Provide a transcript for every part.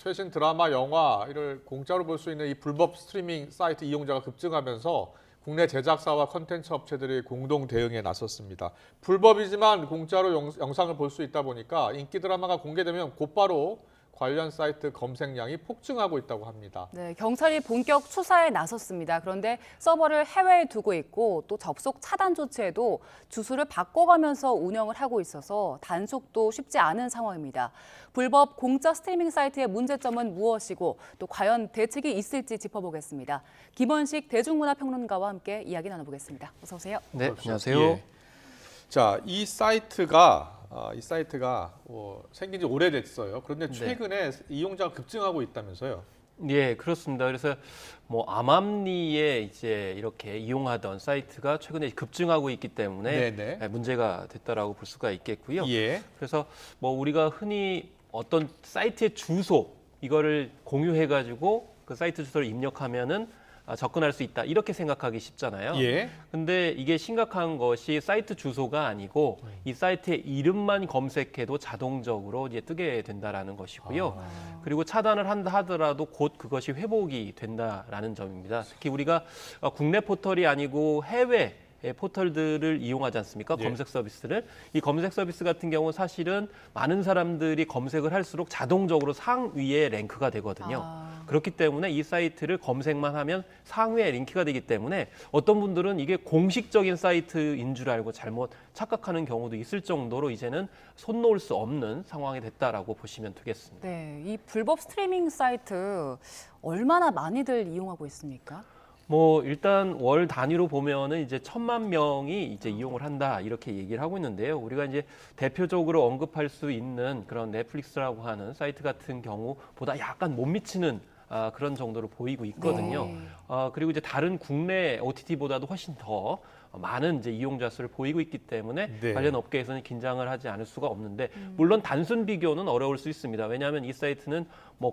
최신 드라마, 영화를 공짜로 볼 수 있는 이 불법 스트리밍 사이트 이용자가 급증하면서 국내 제작사와 컨텐츠 업체들이 공동 대응에 나섰습니다. 불법이지만 공짜로 영상을 볼 수 있다 보니까 인기 드라마가 공개되면 곧바로 관련 사이트 검색량이 폭증하고 있다고 합니다. 네, 경찰이 본격 수사에 나섰습니다. 그런데 서버를 해외에 두고 있고 또 접속 차단 조치에도 주소를 바꿔가면서 운영을 하고 있어서 단속도 쉽지 않은 상황입니다. 불법 공짜 스트리밍 사이트의 문제점은 무엇이고 또 과연 대책이 있을지 짚어보겠습니다. 김원식 대중문화평론가와 함께 이야기 나눠보겠습니다. 어서 오세요. 네, 안녕하세요. 예. 자, 이 사이트가 생긴 지 오래됐어요. 그런데 최근에 이용자가 급증하고 있다면서요? 예, 그렇습니다. 그래서 암암리에 이제 이렇게 이용하던 사이트가 최근에 급증하고 있기 때문에 네네. 문제가 됐다라고 볼 수가 있겠고요. 예. 그래서 우리가 흔히 어떤 사이트의 주소 이거를 공유해가지고 그 사이트 주소를 입력하면은 접근할 수 있다 이렇게 생각하기 쉽잖아요. 예. 근데 이게 심각한 것이 사이트 주소가 아니고 이 사이트의 이름만 검색해도 자동적으로 이제 뜨게 된다라는 것이고요. 그리고 차단을 한다 하더라도 곧 그것이 회복이 된다라는 점입니다. 특히 우리가 국내 포털이 아니고 해외 포털들을 이용하지 않습니까? 예. 검색 서비스를. 이 검색 서비스 같은 경우는 사실은 많은 사람들이 검색을 할수록 자동적으로 상위에 랭크가 되거든요. 그렇기 때문에 이 사이트를 검색만 하면 상위에 링크가 되기 때문에 어떤 분들은 이게 공식적인 사이트인 줄 알고 잘못 착각하는 경우도 있을 정도로 이제는 손 놓을 수 없는 상황이 됐다라고 보시면 되겠습니다. 네, 이 불법 스트리밍 사이트 얼마나 많이들 이용하고 있습니까? 일단 월 단위로 보면은 이제 1,000만 명이 이제 이용을 한다 이렇게 얘기를 하고 있는데요. 우리가 이제 대표적으로 언급할 수 있는 그런 넷플릭스라고 하는 사이트 같은 경우보다 약간 못 미치는 그런 정도로 보이고 있거든요. 네. 그리고 이제 다른 국내 OTT보다도 훨씬 더 많은 이제 이용자 수를 보이고 있기 때문에 네. 관련 업계에서는 긴장을 하지 않을 수가 없는데 물론 단순 비교는 어려울 수 있습니다. 왜냐하면 이 사이트는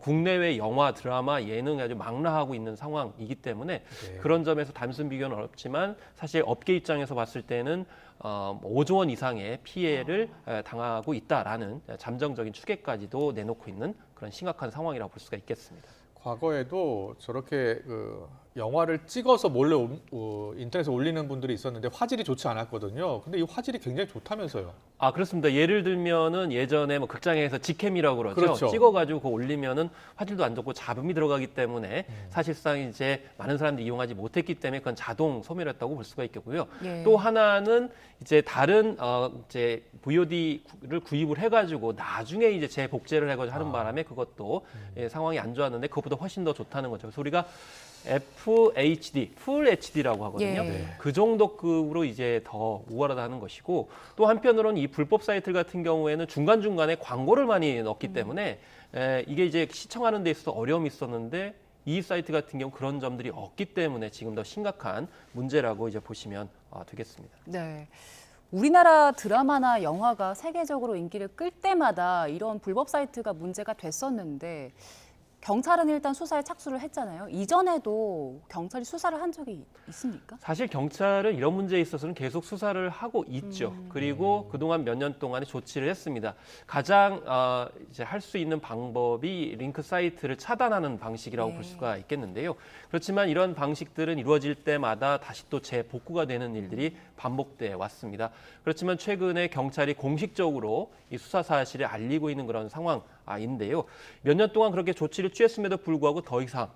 국내외 영화, 드라마, 예능이 아주 망라하고 있는 상황이기 때문에 그런 점에서 단순 비교는 어렵지만 사실 업계 입장에서 봤을 때는 5조 원 이상의 피해를 당하고 있다라는 잠정적인 추계까지도 내놓고 있는 그런 심각한 상황이라고 볼 수가 있겠습니다. 과거에도 저렇게 영화를 찍어서 몰래 인터넷에 올리는 분들이 있었는데 화질이 좋지 않았거든요. 근데 이 화질이 굉장히 좋다면서요. 그렇습니다. 예를 들면은 예전에 극장에서 직캠이라고 그러죠. 그렇죠. 찍어가지고 그거 올리면은 화질도 안 좋고 잡음이 들어가기 때문에 사실상 이제 많은 사람들이 이용하지 못했기 때문에 그건 자동 소멸했다고 볼 수가 있겠고요. 예. 또 하나는 이제 다른 이제 VOD를 구입을 해가지고 나중에 이제 재복제를 해가지고 하는 바람에 그것도 상황이 안 좋았는데 그것보다 훨씬 더 좋다는 거죠. 그래서 우리가 FHD, Full HD라고 하거든요. 예. 그 정도 급으로 이제 더 우월하다는 것이고 또 한편으로는 이 불법 사이트 같은 경우에는 중간중간에 광고를 많이 넣기 때문에 이게 이제 시청하는 데 있어서 어려움이 있었는데 이 사이트 같은 경우 그런 점들이 없기 때문에 지금 더 심각한 문제라고 이제 보시면 되겠습니다. 네. 우리나라 드라마나 영화가 세계적으로 인기를 끌 때마다 이런 불법 사이트가 문제가 됐었는데 경찰은 일단 수사에 착수를 했잖아요. 이전에도 경찰이 수사를 한 적이 있습니까? 사실 경찰은 이런 문제에 있어서는 계속 수사를 하고 있죠. 그리고 그동안 몇 년 동안에 조치를 했습니다. 가장 이제 할 수 있는 방법이 링크 사이트를 차단하는 방식이라고 볼 수가 있겠는데요. 그렇지만 이런 방식들은 이루어질 때마다 다시 또 재복구가 되는 일들이 반복돼 왔습니다. 그렇지만 최근에 경찰이 공식적으로 이 수사 사실을 알리고 있는 그런 상황인데요. 몇 년 동안 그렇게 조치를 취했음에도 불구하고 더 이상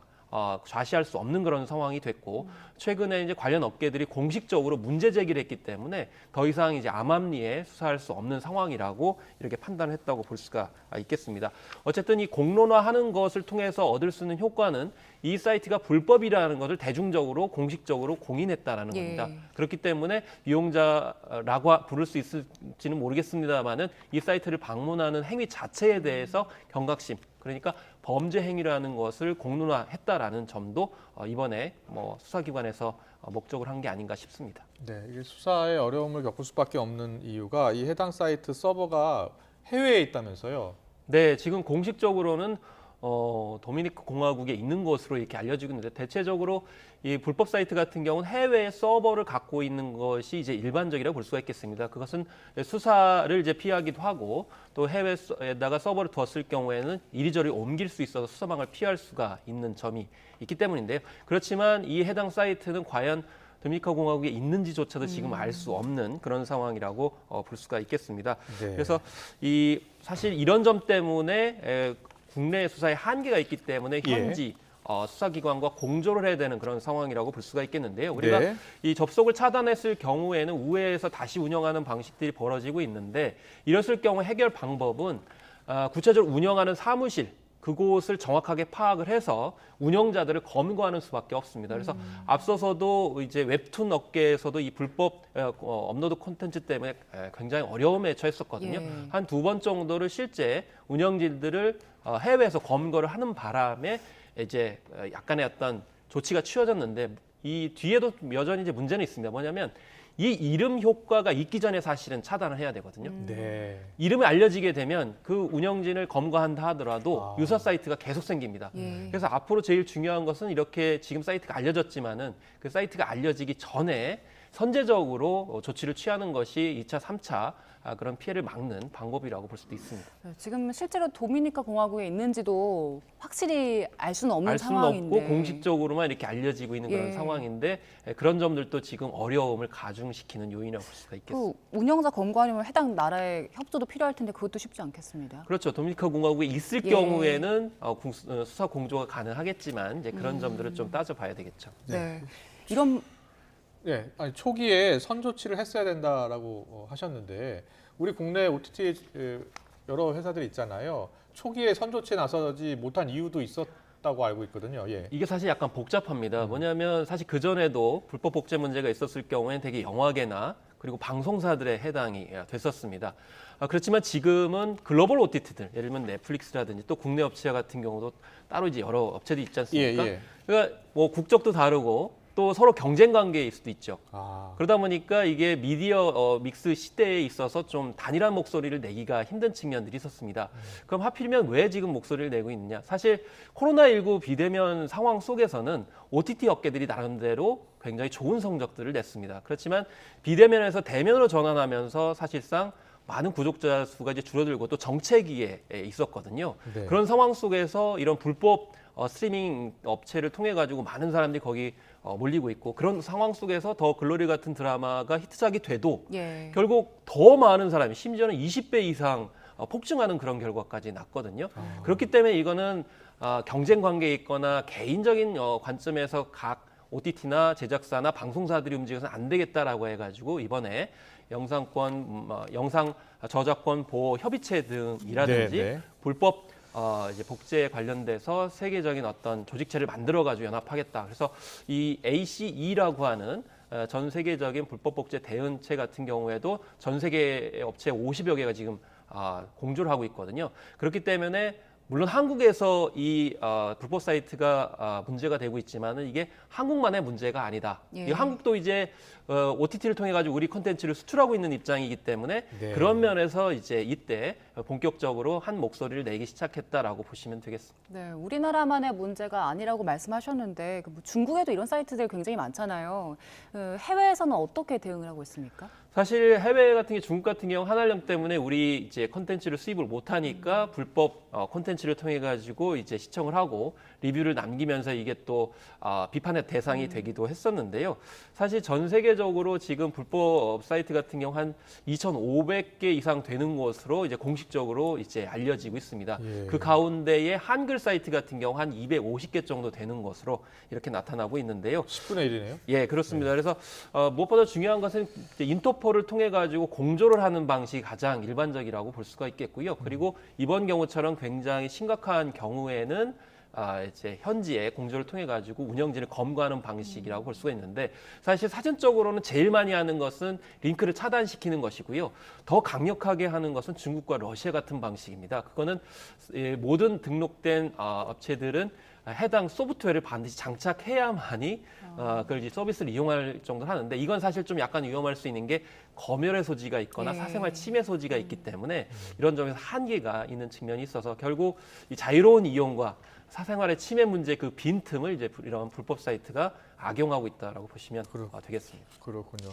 좌시할 수 없는 그런 상황이 됐고 최근에 이제 관련 업계들이 공식적으로 문제 제기를 했기 때문에 더 이상 이제 암암리에 수사할 수 없는 상황이라고 이렇게 판단했다고 볼 수가 있겠습니다. 어쨌든 이 공론화하는 것을 통해서 얻을 수 있는 효과는 이 사이트가 불법이라는 것을 대중적으로 공식적으로 공인했다라는 겁니다. 그렇기 때문에 이용자라고 부를 수 있을지는 모르겠습니다만은 이 사이트를 방문하는 행위 자체에 대해서 경각심 그러니까 범죄 행위라는 것을 공론화했다라는 점도 이번에 수사기관에서 목적을 한 게 아닌가 싶습니다. 네, 이게 수사에 어려움을 겪을 수밖에 없는 이유가 이 해당 사이트 서버가 해외에 있다면서요. 네, 지금 공식적으로는 도미니카 공화국에 있는 것으로 이렇게 알려지고 있는데 대체적으로 이 불법 사이트 같은 경우는 해외 서버를 갖고 있는 것이 이제 일반적이라고 볼 수가 있겠습니다. 그것은 수사를 이제 피하기도 하고 또 해외에다가 서버를 두었을 경우에는 이리저리 옮길 수 있어서 수사망을 피할 수가 있는 점이 있기 때문인데요. 그렇지만 이 해당 사이트는 과연 도미니카 공화국에 있는지조차도 지금 알 수 없는 그런 상황이라고 볼 수가 있겠습니다. 네. 그래서 사실 이런 점 때문에 국내 수사에 한계가 있기 때문에 현지 수사기관과 공조를 해야 되는 그런 상황이라고 볼 수가 있겠는데요. 우리가 네. 이 접속을 차단했을 경우에는 우회해서 다시 운영하는 방식들이 벌어지고 있는데 이랬을 경우 해결 방법은 구체적으로 운영하는 사무실 그곳을 정확하게 파악을 해서 운영자들을 검거하는 수밖에 없습니다. 그래서 앞서서도 이제 웹툰 업계에서도 이 불법 업로드 콘텐츠 때문에 굉장히 어려움에 처했었거든요. 예. 한 2번 정도를 실제 운영진들을 해외에서 검거를 하는 바람에 이제 약간의 어떤 조치가 취해졌는데 이 뒤에도 여전히 이제 문제는 있습니다. 뭐냐면 이 이름 효과가 있기 전에 사실은 차단을 해야 되거든요. 네. 이름이 알려지게 되면 그 운영진을 검거한다 하더라도 유사 사이트가 계속 생깁니다. 예. 그래서 앞으로 제일 중요한 것은 이렇게 지금 사이트가 알려졌지만은 그 사이트가 알려지기 전에 선제적으로 조치를 취하는 것이 2차, 3차 그런 피해를 막는 방법이라고 볼 수도 있습니다. 지금 실제로 도미니카 공화국에 있는지도 확실히 알 수는 없는 알 수는 상황인데. 없고 공식적으로만 이렇게 알려지고 있는 그런 예. 상황인데 그런 점들도 지금 어려움을 가중시키는 요인이라고 볼 수가 있겠습니다. 그 운영자 검거하려면 해당 나라의 협조도 필요할 텐데 그것도 쉽지 않겠습니다. 그렇죠. 도미니카 공화국에 있을 예. 경우에는 수사 공조가 가능하겠지만 이제 그런 점들을 좀 따져봐야 되겠죠. 네. 이런 네, 아니, 초기에 선 조치를 했어야 된다라고 하셨는데 우리 국내 OTT 여러 회사들이 있잖아요. 초기에 선 조치에 나서지 못한 이유도 있었다고 알고 있거든요. 예. 이게 사실 약간 복잡합니다. 뭐냐면 사실 그 전에도 불법 복제 문제가 있었을 경우에는 되게 영화계나 그리고 방송사들에 해당이 됐었습니다. 그렇지만 지금은 글로벌 OTT들, 예를 들면 넷플릭스라든지 또 국내 업체 같은 경우도 따로 이제 여러 업체들이 있지 않습니까? 예, 예. 그러니까 뭐 국적도 다르고 또 서로 경쟁 관계일 수도 있죠. 그러다 보니까 이게 미디어 믹스 시대에 있어서 좀 단일한 목소리를 내기가 힘든 측면들이 있었습니다. 그럼 하필이면 왜 지금 목소리를 내고 있느냐? 사실 코로나19 비대면 상황 속에서는 OTT 업계들이 나름대로 굉장히 좋은 성적들을 냈습니다. 그렇지만 비대면에서 대면으로 전환하면서 사실상 많은 구독자 수가 이제 줄어들고 또 정체기에 있었거든요. 네. 그런 상황 속에서 이런 불법 스트리밍 업체를 통해 가지고 많은 사람들이 거기 몰리고 있고 그런 상황 속에서 더 글로리 같은 드라마가 히트작이 돼도 예. 결국 더 많은 사람이 심지어는 20배 이상 폭증하는 그런 결과까지 났거든요. 그렇기 때문에 이거는 경쟁 관계에 있거나 개인적인 관점에서 각 OTT나 제작사나 방송사들이 움직여서 안 되겠다라고 해가지고 이번에 영상 저작권 보호 협의체 등이라든지 네, 네. 불법 이제 복제에 관련돼서 세계적인 어떤 조직체를 만들어가지고 연합하겠다. 그래서 이 ACE라고 하는 전 세계적인 불법 복제 대응체 같은 경우에도 전 세계 업체 50여 개가 지금 공조를 하고 있거든요. 그렇기 때문에 물론 한국에서 이 불법 사이트가 문제가 되고 있지만은 이게 한국만의 문제가 아니다. 예. 이 한국도 이제 OTT를 통해 가지고 우리 콘텐츠를 수출하고 있는 입장이기 때문에 네. 그런 면에서 이제 이때 본격적으로 한 목소리를 내기 시작했다라고 보시면 되겠습니다. 네, 우리나라만의 문제가 아니라고 말씀하셨는데 뭐 중국에도 이런 사이트들 굉장히 많잖아요. 해외에서는 어떻게 대응을 하고 있습니까? 사실 해외 같은 게 중국 같은 경우 한알령 때문에 우리 이제 콘텐츠를 수입을 못 하니까 불법 콘텐츠를 통해 가지고 이제 시청을 하고 리뷰를 남기면서 이게 또 비판의 대상이 되기도 했었는데요. 사실 전 세계적으로 지금 불법 사이트 같은 경우 한 2,500개 이상 되는 것으로 이제 공식적으로 이제 알려지고 있습니다. 예. 그 가운데에 한글 사이트 같은 경우 한 250개 정도 되는 것으로 이렇게 나타나고 있는데요. 10분의 1이네요. 예, 그렇습니다. 그래서 무엇보다 중요한 것은 이제 인터폴을 통해 가지고 공조를 하는 방식이 가장 일반적이라고 볼 수가 있겠고요. 그리고 이번 경우처럼 굉장히 심각한 경우에는 이제 현지에 공조를 통해 가지고 운영진을 검거하는 방식이라고 볼 수가 있는데 사실 사전적으로는 제일 많이 하는 것은 링크를 차단시키는 것이고요. 더 강력하게 하는 것은 중국과 러시아 같은 방식입니다. 그거는 모든 등록된 업체들은 해당 소프트웨어를 반드시 장착해야만이 그걸 이제 서비스를 이용할 정도로 하는데 이건 사실 좀 약간 위험할 수 있는 게 검열의 소지가 있거나 예. 사생활 침해 소지가 있기 때문에 이런 점에서 한계가 있는 측면이 있어서 결국 이 자유로운 이용과 사생활의 침해 문제 그 빈틈을 이제 이런 불법 사이트가 악용하고 있다라고 보시면 되겠습니다. 그렇군요.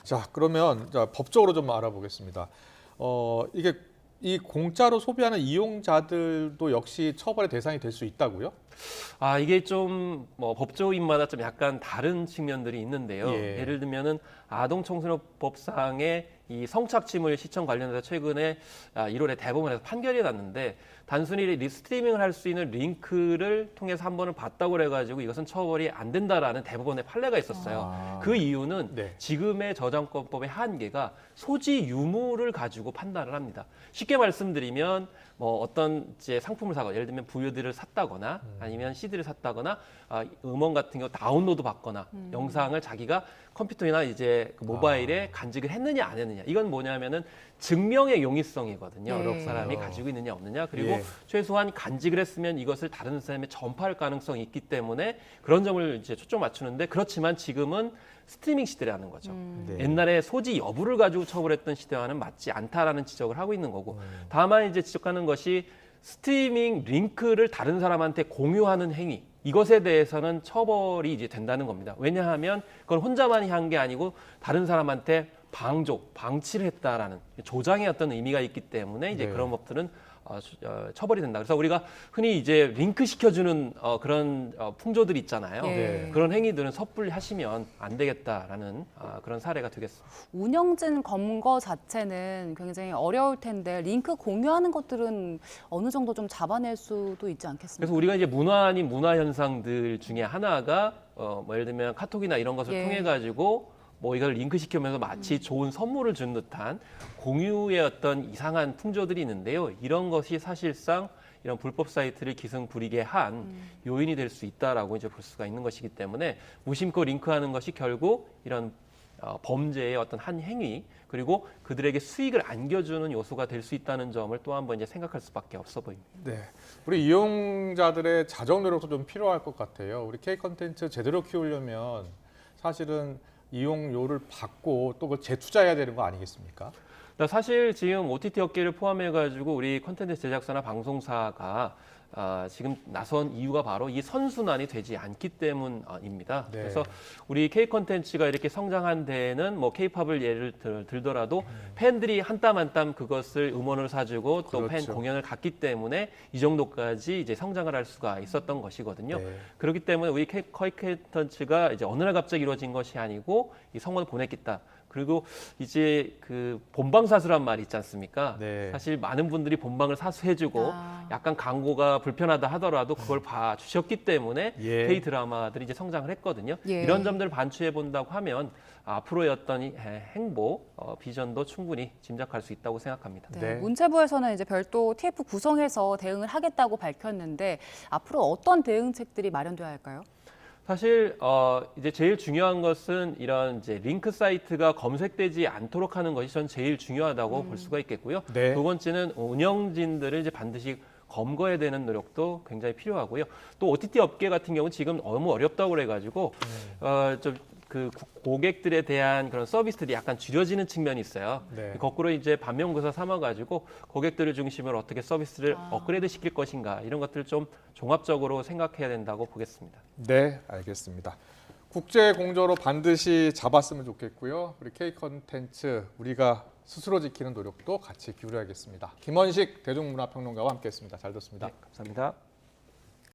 자, 그러면 법적으로 좀 알아보겠습니다. 이게 이 공짜로 소비하는 이용자들도 역시 처벌의 대상이 될 수 있다고요? 이게 좀 뭐 법조인마다 좀 약간 다른 측면들이 있는데요. 예. 예를 들면은 아동청소년법상의 이 성착취물 시청 관련해서 최근에 1월에 대법원에서 판결이 났는데 단순히 리스트리밍을 할 수 있는 링크를 통해서 한 번을 봤다고 그래가지고 이것은 처벌이 안 된다라는 대법원의 판례가 있었어요. 그 이유는 네. 지금의 저작권법의 한계가 소지 유무를 가지고 판단을 합니다. 쉽게 말씀드리면 뭐 어떤 이제 상품을 사거나 예를 들면 VOD를 샀다거나 아니면 CD를 샀다거나 음원 같은 경우 다운로드 받거나 영상을 자기가 컴퓨터나 이제 그 모바일에 간직을 했느냐 안 했느냐 이건 뭐냐면은 증명의 용이성이거든요. 네. 여러 사람이 가지고 있느냐 없느냐 그리고 예. 최소한 간직을 했으면 이것을 다른 사람에 전파할 가능성이 있기 때문에 그런 점을 이제 초점 맞추는데 그렇지만 지금은 스트리밍 시대라는 거죠. 네. 옛날에 소지 여부를 가지고 처벌했던 시대와는 맞지 않다라는 지적을 하고 있는 거고 다만 이제 지적하는 것이 스트리밍 링크를 다른 사람한테 공유하는 행위 이것에 대해서는 처벌이 이제 된다는 겁니다. 왜냐하면 그건 혼자만이 한 게 아니고 다른 사람한테 방치를 했다라는 조장의 어떤 의미가 있기 때문에 이제 네. 그런 법들은 처벌이 된다. 그래서 우리가 흔히 이제 링크 시켜주는 그런 풍조들이 있잖아요. 네. 그런 행위들은 섣불리 하시면 안 되겠다라는 그런 사례가 되겠습니다. 운영진 검거 자체는 굉장히 어려울 텐데 링크 공유하는 것들은 어느 정도 좀 잡아낼 수도 있지 않겠습니까? 그래서 우리가 이제 문화 아닌 문화 현상들 중에 하나가 뭐 예를 들면 카톡이나 이런 것을 예. 통해 가지고 뭐 이걸 링크 시키면서 마치 좋은 선물을 준 듯한 공유의 어떤 이상한 풍조들이 있는데요. 이런 것이 사실상 이런 불법 사이트를 기승부리게 한 요인이 될 수 있다라고 이제 볼 수가 있는 것이기 때문에 무심코 링크하는 것이 결국 이런 범죄의 어떤 한 행위 그리고 그들에게 수익을 안겨주는 요소가 될 수 있다는 점을 또 한 번 이제 생각할 수밖에 없어 보입니다. 네, 우리 이용자들의 자정 노력도 좀 필요할 것 같아요. 우리 K 콘텐츠 제대로 키우려면 사실은 이용료를 받고 또 그걸 재투자해야 되는 거 아니겠습니까? 사실 지금 OTT 업계를 포함해가지고 우리 콘텐츠 제작사나 방송사가 지금 나선 이유가 바로 이 선순환이 되지 않기 때문입니다. 네. 그래서 우리 K 콘텐츠가 이렇게 성장한 데에는 뭐 K-팝을 예를 들더라도 팬들이 한 땀 한 땀 그것을 음원을 사주고 또 팬 그렇죠. 공연을 갔기 때문에 이 정도까지 이제 성장을 할 수가 있었던 것이거든요. 네. 그렇기 때문에 우리 K 콘텐츠가 이제 어느 날 갑자기 이루어진 것이 아니고 이 성원을 보냈겠다. 그리고 이제 그 본방 사수란 말이 있지 않습니까? 네. 사실 많은 분들이 본방을 사수해주고 약간 광고가 불편하다 하더라도 그걸 봐주셨기 때문에 예. K 드라마들이 이제 성장을 했거든요. 예. 이런 점들을 반추해 본다고 하면 앞으로의 어떤 이 행보, 비전도 충분히 짐작할 수 있다고 생각합니다. 네. 네. 문체부에서는 이제 별도 TF 구성해서 대응을 하겠다고 밝혔는데 앞으로 어떤 대응책들이 마련돼야 할까요? 사실 이제 제일 중요한 것은 이런 이제 링크 사이트가 검색되지 않도록 하는 것이 전 제일 중요하다고 볼 수가 있겠고요. 네. 두 번째는 운영진들을 이제 반드시 검거해야 되는 노력도 굉장히 필요하고요. 또 OTT 업계 같은 경우는 지금 너무 어렵다고 그래가지고 좀 그 고객들에 대한 그런 서비스들이 약간 줄여지는 측면이 있어요. 네. 거꾸로 이제 반면교사 삼아가지고 고객들을 중심으로 어떻게 서비스를 업그레이드 시킬 것인가 이런 것들을 좀 종합적으로 생각해야 된다고 보겠습니다. 네, 알겠습니다. 국제 공조로 반드시 잡았으면 좋겠고요. 우리 K 콘텐츠 우리가 스스로 지키는 노력도 같이 기울여야겠습니다. 김원식 대중문화평론가와 함께했습니다. 잘 듣습니다. 네, 감사합니다.